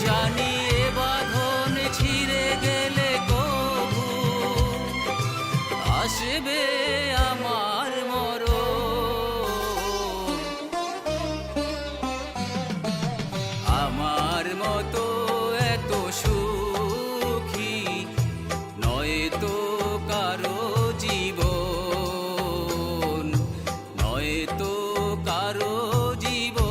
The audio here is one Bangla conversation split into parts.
জানি এ বাঁধন ছিঁড়ে গেলে কবু আসবে আমার মরণ। আমার মতো এত সুখী নয় তো কারো জীবন, নয় তো কারো জীবন।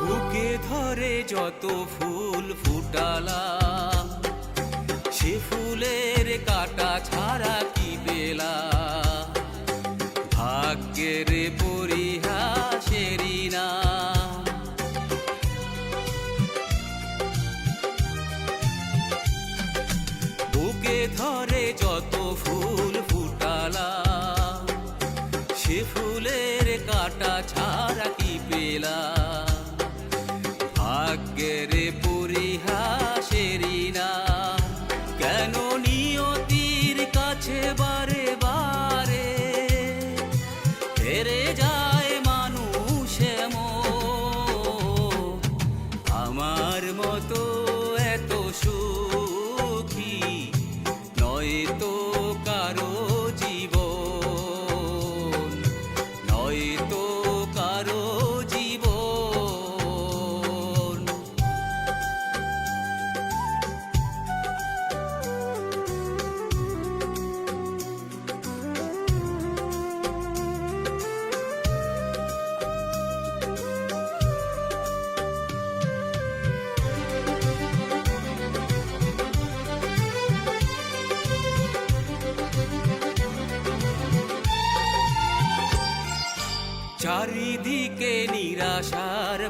বুকে ধরে যত ফুল ফুটালাম, সে ফুলের কাটা ছাড়া কি পেলাম? ভাগ্যের পরিহাসেরই না। বুকে ধরে যত ফুল ফুটালাম, সে ফুলের কাটা ছাড়া কি পেলাম? ভাগ্যের পরিহাসেরই না। কেন নিয়তির কাছে বারে বারে হেরে যায় মানুষ এমন? আমার মতো এত সুখী নয় তো কারো জীবন, নয় তো কারো জীবন। চারিদিকে নিরাশার